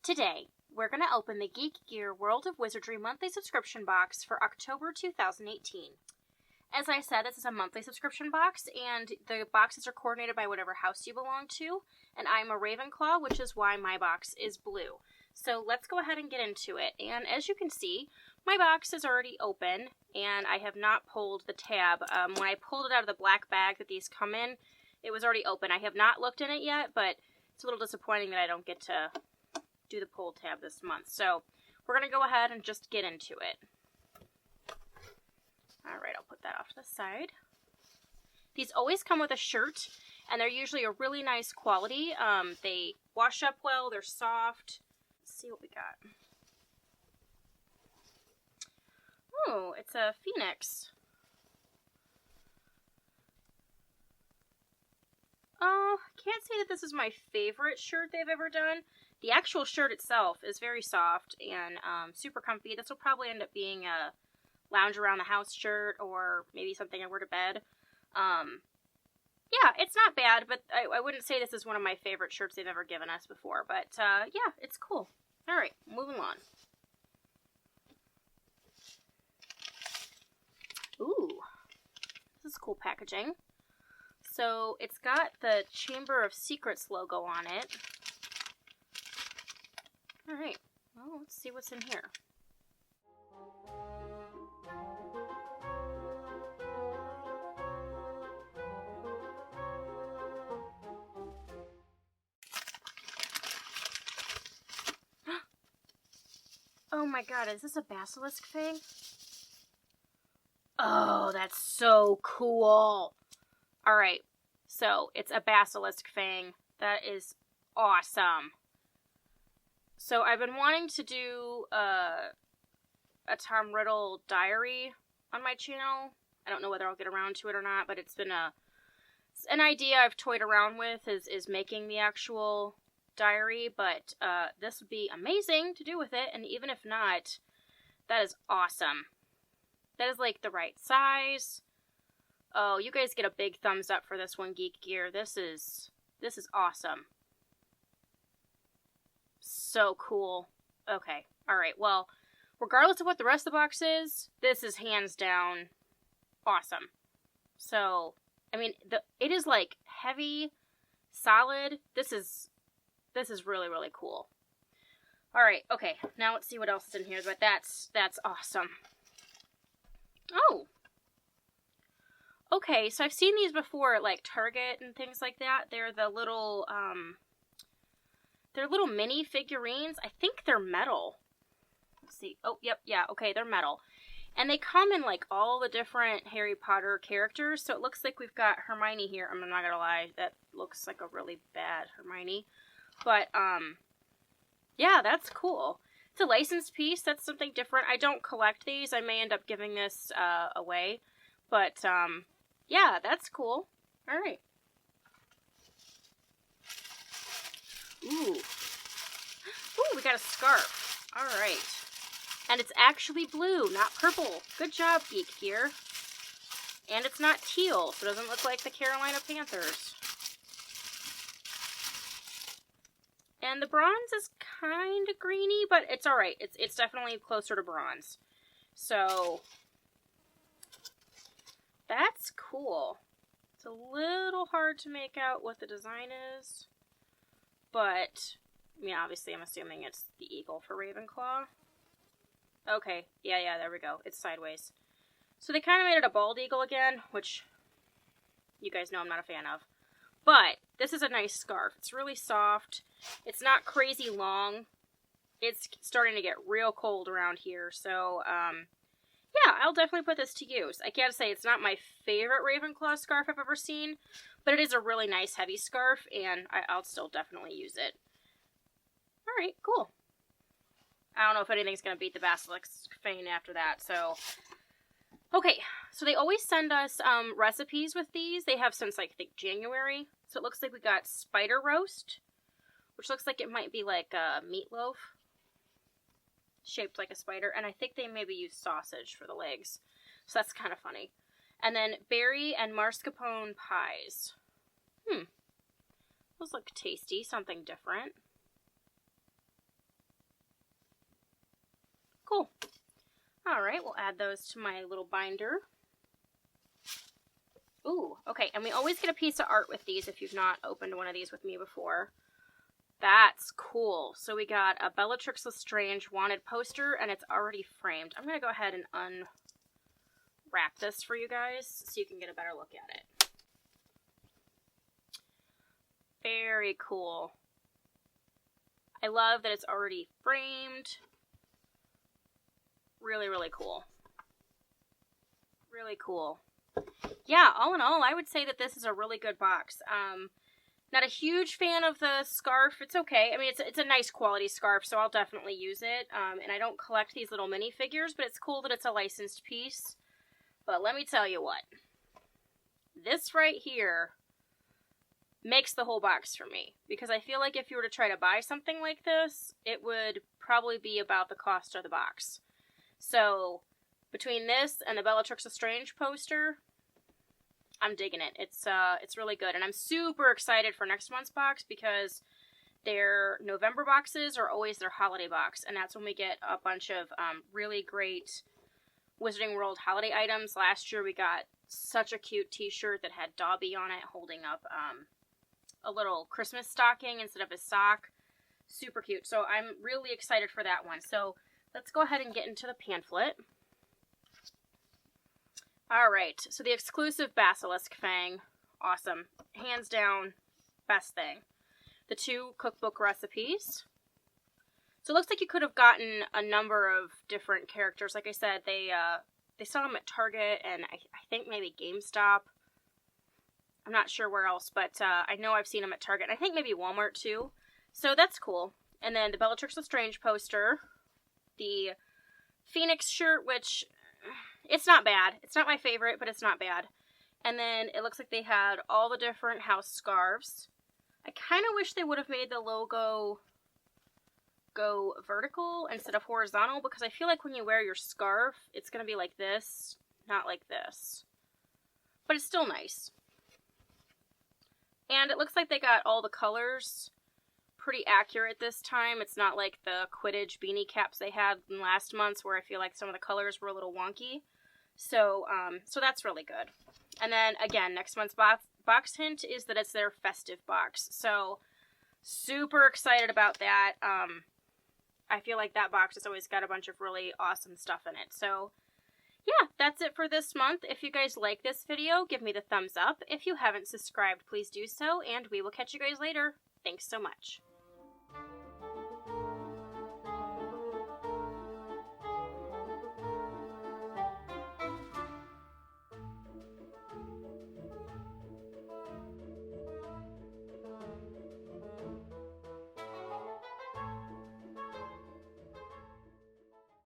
Today, we're going to open the GeekGear World of Wizardry monthly subscription box for October 2018. As I said, this is a monthly subscription box, and the boxes are coordinated by whatever house you belong to, and I'm a Ravenclaw, which is why my box is blue. So let's go ahead and get into it, and as you can see, my box is already open, and I have not pulled the tab. When I pulled it out of the black bag that these come in, it was already open. I have not looked in it yet, but it's a little disappointing that I don't get to do the pull tab this month. So we're going to go ahead and just get into it. Alright, I'll put that off to the side. These always come with a shirt, and they're usually a really nice quality. They wash up well, they're soft. Let's see what we got. Oh, it's a phoenix. Can't say that this is my favorite shirt they've ever done. The actual shirt itself is very soft and super comfy. This will probably end up being a lounge around the house shirt, or maybe something I wear to bed. Yeah, it's not bad, but I wouldn't say this is one of my favorite shirts they've ever given us before. But yeah, it's cool. Alright, moving on. Ooh, this is cool packaging. So it's got the Chamber of Secrets logo on it. Alright, well, let's see what's in here. Oh my god, is this a Basilisk fang? Oh, that's so cool. Alright, so it's a Basilisk fang. That is awesome. So I've been wanting to do a Tom Riddle diary on my channel. I don't know whether I'll get around to it or not, but it's been an idea I've toyed around with, is making the actual diary, but this would be amazing to do with it, and even if not, that is awesome. That is like the right size. Oh, you guys get a big thumbs up for this one, GeekGear. This is awesome. So cool. Okay, alright, well, regardless of what the rest of the box is, this is hands down awesome. So, I mean, it is like heavy, solid. This is really, really cool. Alright, okay, now let's see what else is in here, but that's awesome. Oh! Okay, so I've seen these before at, like, Target and things like that. They're the little, they're little mini figurines. I think they're metal. Let's see. Oh, yep, yeah, okay, they're metal. And they come in, like, all the different Harry Potter characters. So it looks like we've got Hermione here. I'm not gonna lie, that looks like a really bad Hermione. But, yeah, that's cool. It's a licensed piece. That's something different. I don't collect these. I may end up giving this away. But, yeah, that's cool. Alright. Ooh. Ooh, we got a scarf. Alright. And it's actually blue, not purple. Good job, GeekGear. And it's not teal, so it doesn't look like the Carolina Panthers. And the bronze is kind of greeny, but it's alright. It's definitely closer to bronze. So that's cool. It's a little hard to make out what the design is, but, I mean, obviously I'm assuming it's the eagle for Ravenclaw. Okay, yeah, there we go. It's sideways. So they kind of made it a bald eagle again, which you guys know I'm not a fan of. But this is a nice scarf. It's really soft. It's not crazy long. It's starting to get real cold around here, so, yeah, I'll definitely put this to use. I can't say it's not my favorite Ravenclaw scarf I've ever seen, but it is a really nice heavy scarf, and I'll still definitely use it. Alright, cool. I don't know if anything's going to beat the Basilisk fang after that, so. Okay, so they always send us recipes with these. They have since, like, I think, January. So it looks like we got spider roast, which looks like it might be like a meatloaf shaped like a spider, and I think they maybe use sausage for the legs, so that's kind of funny. And then berry and mascarpone pies. Those look tasty, something different. Cool. Alright, we'll add those to my little binder. Ooh, okay, and we always get a piece of art with these if you've not opened one of these with me before. That's cool. So we got a Bellatrix Lestrange wanted poster, and it's already framed. I'm going to go ahead and unwrap this for you guys so you can get a better look at it. Very cool. I love that it's already framed. Really, really cool. Really cool. Yeah, all in all, I would say that this is a really good box. Not a huge fan of the scarf. It's okay. I mean, it's a nice quality scarf, so I'll definitely use it. And I don't collect these little minifigures, but it's cool that it's a licensed piece. But let me tell you what. This right here makes the whole box for me. Because I feel like if you were to try to buy something like this, it would probably be about the cost of the box. So, between this and the Bellatrix Lestrange poster, I'm digging it. It's really good. And I'm super excited for next month's box because their November boxes are always their holiday box. And that's when we get a bunch of really great Wizarding World holiday items. Last year we got such a cute t-shirt that had Dobby on it holding up a little Christmas stocking instead of a sock. Super cute. So I'm really excited for that one. So let's go ahead and get into the pamphlet. Alright, so the exclusive Basilisk fang. Awesome. Hands down, best thing. The 2 cookbook recipes. So it looks like you could have gotten a number of different characters. Like I said, they sell them at Target and I think maybe GameStop. I'm not sure where else, but I know I've seen them at Target. I think maybe Walmart too. So that's cool. And then the Bellatrix Lestrange poster. The Phoenix shirt, which it's not bad. It's not my favorite, but it's not bad. And then it looks like they had all the different house scarves. I kind of wish they would have made the logo go vertical instead of horizontal, because I feel like when you wear your scarf, it's going to be like this, not like this. But it's still nice. And it looks like they got all the colors pretty accurate this time. It's not like the Quidditch beanie caps they had in last month's where I feel like some of the colors were a little wonky. So that's really good. And then, again, next month's box hint is that it's their festive box. So, super excited about that. I feel like that box has always got a bunch of really awesome stuff in it. So, yeah, that's it for this month. If you guys like this video, give me the thumbs up. If you haven't subscribed, please do so. And we will catch you guys later. Thanks so much.